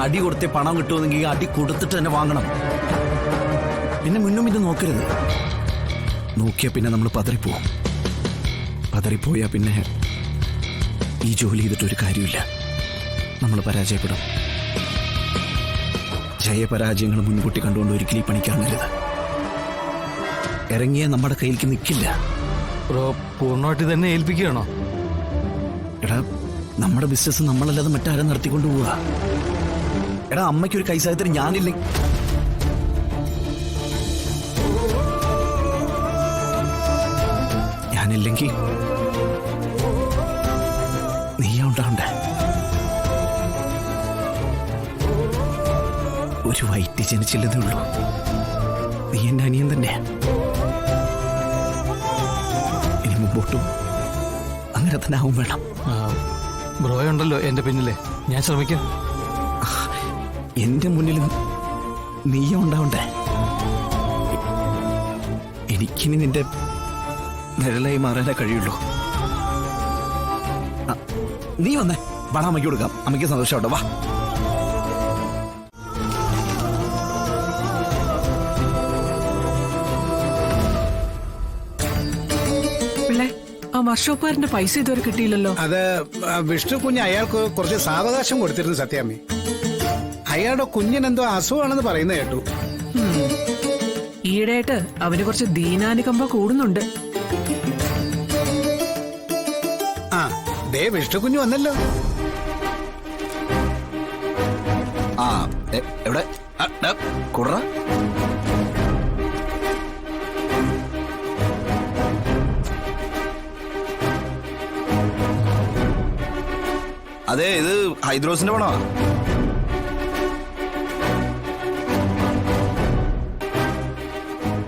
അടി കൊടുത്തേ പണം കിട്ടുമെന്നെങ്കിൽ അടി കൊടുത്തിട്ട് തന്നെ വാങ്ങണം. പിന്നെ മുന്നും ഇത് നോക്കരുത്. നോക്കിയാ പിന്നെ നമ്മൾ പതറിപ്പോവും. പതറിപ്പോയാ പിന്നെ ഈ ജോലി ചെയ്തിട്ടൊരു കാര്യമില്ല. നമ്മൾ പരാജയപ്പെടും. ജയപരാജയങ്ങൾ മുൻകൂട്ടി കണ്ടുകൊണ്ട് ഒരിക്കലും ഈ പണിക്കാണരുത്. ഇറങ്ങിയ നമ്മുടെ കയ്യിലേക്ക് നിൽക്കില്ല. പൂർണ്ണമായിട്ട് തന്നെ ഏൽപ്പിക്കുകയാണോ? എടാ, നമ്മുടെ ബിസിനസ് നമ്മളല്ലാതെ മറ്റാരും നടത്തിക്കൊണ്ട് പോവുക. എടാ, അമ്മയ്ക്കൊരു കൈസായത്തിന് ഞാനില്ലേ. ഞാനില്ലെങ്കിൽ നീയാ ഉണ്ടാവണ്ടേ. ഒരു വയറ്റി ജനിച്ചില്ലതേ ഉള്ളൂ. നീ എന്റെ അനിയൻ തന്നെ. ഇനി മുമ്പോട്ടും അങ്ങനെ തന്നെ ആവും വേണം. ബ്രോയ ഉണ്ടല്ലോ എന്റെ പിന്നിലെ, ഞാൻ ശ്രമിക്കാം. എന്റെ മുന്നിലും നീയ ഉണ്ടാവണ്ടേ. എനിക്കിനി നിന്റെ നിഴലായി മാറാനേ കഴിയുള്ളൂ. നീ വന്നേ, പണം അമ്മയ്ക്ക് കൊടുക്കാം. അമ്മയ്ക്ക് സന്തോഷമുണ്ടോ? വാ. ആ വർഷോപ്പുകാരന്റെ പൈസ ഇതുവരെ കിട്ടിയില്ലല്ലോ. അത് വിഷ്ണു കുഞ്ഞ് അയാൾക്ക് കുറച്ച് സാവകാശം കൊടുത്തിരുന്നു സത്യാമ്മി. അയാളുടെ കുഞ്ഞിനെന്തോ അസുഖമാണെന്ന് പറയുന്നത് കേട്ടു. ഈയിടെയായിട്ട് അവന് കുറച്ച് ദീനാനുകമ്പ കൂടുന്നുണ്ട്. ആ, ദേ വിഷ്ണു കുഞ്ഞ് വന്നല്ലോ. ആ, എവിടെ കുറ? അതെ, ഇത് ഹൈദ്രോസിന്റെ പണമാ.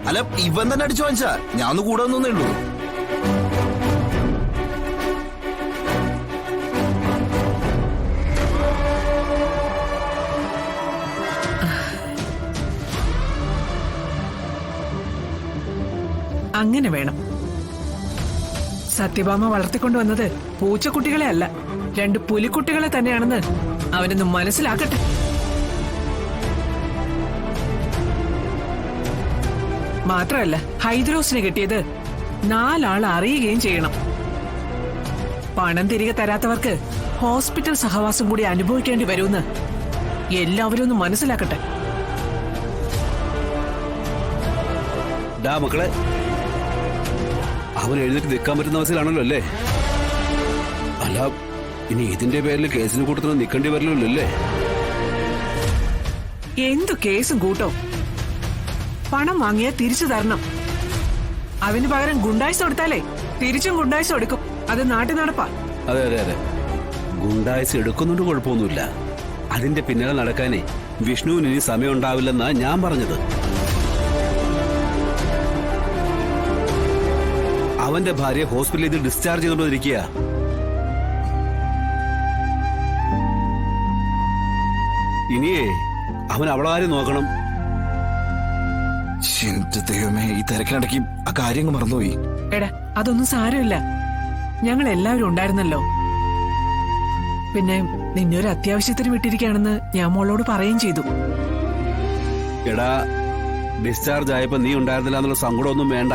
അല്ല, ഇവൻ തന്നെ അടിച്ചു വാങ്ങിച്ചാ. ഞാൻ ഒന്ന് കൂടെ വന്നേ ഉള്ളൂ. അങ്ങനെ വേണം. സത്യഭാമ വളർത്തിക്കൊണ്ടുവന്നത് പൂച്ചക്കുട്ടികളെ അല്ല, 2 പുലിക്കുട്ടികളെ തന്നെയാണെന്ന് അവനൊന്ന് മനസ്സിലാക്കട്ടെ. മാത്രമല്ല, ഹൈദ്രോസിനെ കിട്ടിയത് 4 ആൾ അറിയുകയും ചെയ്യണം. പണം തിരികെ തരാത്തവർക്ക് ഹോസ്പിറ്റൽ സഹവാസം കൂടി അനുഭവിക്കേണ്ടി വരുമെന്ന് എല്ലാവരും ഒന്ന് മനസ്സിലാക്കട്ടെ. മക്കളെ, അവൻ എഴുന്നേറ്റ് നിൽക്കാൻ പറ്റുന്ന അവസ്ഥയിലാണല്ലോ അല്ലേ? അല്ല, ഇനി ഇതിന്റെ പേരിൽ കേസിന് കൂട്ടത്തിന് നിൽക്കേണ്ടി വരില്ലല്ലോ അല്ലേ? എന്തു കേസും കൂട്ടോ? പണം വാങ്ങിയാ തിരിച്ചു തരണം. അതിന് പകരം ഗുണ്ടായ്സ് കൊടുത്താലേ തിരിച്ചും ഗുണ്ടായ്സ് എടുക്കും. അത് നാട്ടിൽ നടപ്പാ. അതെ അതെ അതെ, ഗുണ്ടായ്സ് എടുക്കുന്നുണ്ട്, കുഴപ്പമൊന്നുമില്ല. അതിന്റെ പിന്നാലെ നടക്കാനേ വിഷ്ണുവിന് ഇനി സമയം ഉണ്ടാവില്ലെന്നാ ഞാൻ പറഞ്ഞത്. അവന്റെ ഭാര്യ ഹോസ്പിറ്റലിൽ ഇത് ഡിസ്ചാർജ് ചെയ്തുകൊണ്ടിരിക്കുക. ഇനിയേ അവൻ അവളാരും നോക്കണം. ദൈവമേ, ഈ തിരക്കിനിടയ്ക്ക് ആ കാര്യങ്ങൾ മറന്നുപോയി. എടാ, അതൊന്നും സാരമില്ല. ഞങ്ങൾ എല്ലാവരും ഉണ്ടായിരുന്നല്ലോ. പിന്നെ നിന്നെ ഒരു അത്യാവശ്യത്തിന് വിട്ടിരിക്കുകയാണെന്ന് ഞാൻ മോളോട് പറയുകയും ചെയ്തു. എടാ, ഡിസ്ചാർജ് ആയപ്പോ നീ ഉണ്ടായിരുന്നില്ല എന്നുള്ള സങ്കടമൊന്നും വേണ്ട.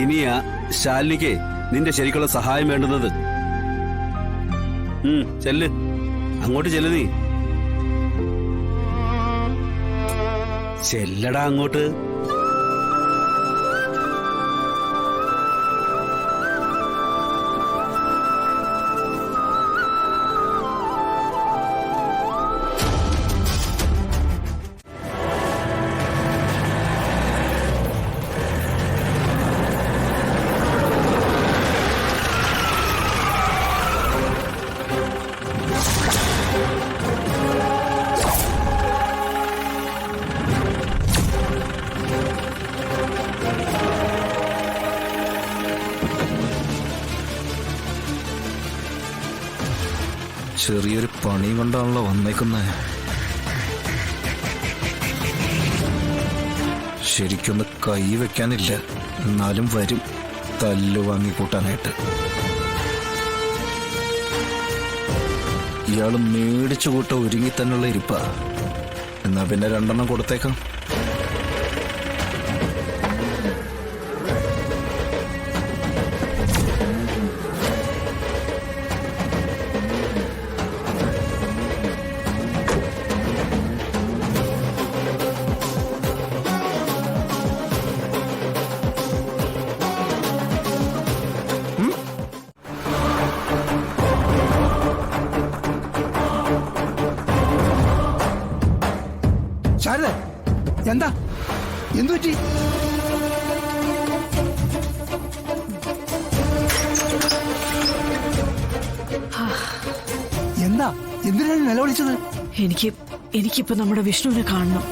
ഇനിയാ ശാലിനിക്ക് നിന്റെ ശരിക്കുള്ള സഹായം വേണ്ടുന്നത്. ചെല്ല്, അങ്ങോട്ട് ചെല്ലു. നീ ചെല്ലടാ അങ്ങോട്ട്. ചെറിയൊരു പണി കൊണ്ടാണല്ലോ വന്നേക്കുന്നത്. ശരിക്കൊന്ന് കൈ വെക്കാനില്ല, എന്നാലും വരും തല്ലു വാങ്ങിക്കൂട്ടാനായിട്ട്. ഇയാള് മേടിച്ചു കൂട്ട ഒരുങ്ങി തന്നെയുള്ള ഇരിപ്പാ. എന്നാ പിന്നെ 2 കൊടുത്തേക്കാം. ശാരദ, എന്താ എന്തു പറ്റി? എന്താ എന്തിനാണ് നിലവിളിച്ചത്? എനിക്കിപ്പോ നമ്മുടെ വിഷ്ണുവിനെ കാണണം.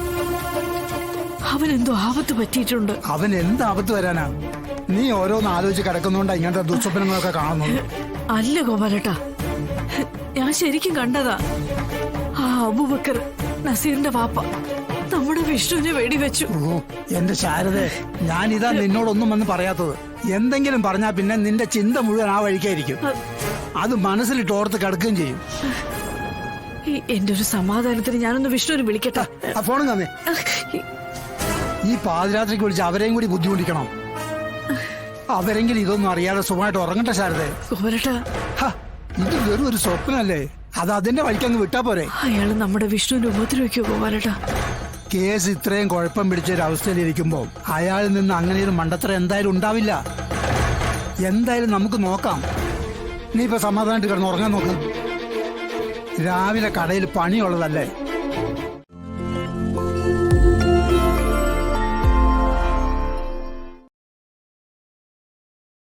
അവൻ എന്തോ ആപത്ത് പറ്റിയിട്ടുണ്ട്. അവൻ എന്ത് ആപത്ത് വരാനാ? നീ ഓരോന്ന് ആലോചിച്ച് കിടക്കുന്നോണ്ടാ ഇങ്ങനത്തെ ദുസ്വപ്നങ്ങളൊക്കെ കാണുന്നത്. അല്ല ഗോപാലേട്ടാ, ഞാൻ ശരിക്കും കണ്ടതാ. ആ അബൂബക്കർ, നസീറിന്റെ വാപ്പ, നമ്മുടെ വിഷ്ണുവിനെ വെടിവെച്ചു. ഓ എന്റെ ശാരദ, ഞാനിതാ നിന്നോടൊന്നും വന്ന് പറയാത്തത്. എന്തെങ്കിലും പറഞ്ഞാ പിന്നെ നിന്റെ ചിന്ത മുഴുവൻ ആ വഴിക്കായിരിക്കും. അത് മനസ്സിലിട്ട് ഓർത്ത് കിടക്കുകയും ചെയ്യും. എന്റെ ഒരു സമാധാനത്തിന് ഞാനൊന്ന് വിഷ്ണുവിനെ വിളിക്കട്ടെ. ആ ഫോണും തന്നെ. ഈ പാതിരാത്രിക്ക് വിളിച്ച് അവരെയും കൂടി ബുദ്ധിമുട്ടിക്കണം. അവരെങ്കിലും ഇതൊന്നും അറിയാതെ സുഖമായിട്ട് ഉറങ്ങട്ടെ ശാരദേ. ഗോപാലേട്ടാ, ഇത് വെറും ഒരു സ്വപ്നല്ലേ? അത് അതിന്റെ വഴിക്കങ്ങ് വിട്ടാ പോരെ. അയാള് നമ്മുടെ വിഷ്ണുവിനെ ഉപദ്രവിക്കോ ഗോപാലേട്ടാ? കേസ് ഇത്രയും കുഴപ്പം പിടിച്ചൊരു അവസ്ഥയിലിരിക്കുമ്പോ അയാളിൽ നിന്ന് അങ്ങനെ ഒരു മണ്ടത്തരം എന്തായാലും ഉണ്ടാവില്ല. എന്തായാലും നമുക്ക് നോക്കാം. നീ ഇപ്പൊ സമാധാനമായിട്ട് കിടന്ന് ഉറങ്ങാൻ നോക്ക്. രാവിലെ കടയിൽ പണിയുള്ളതല്ലേ?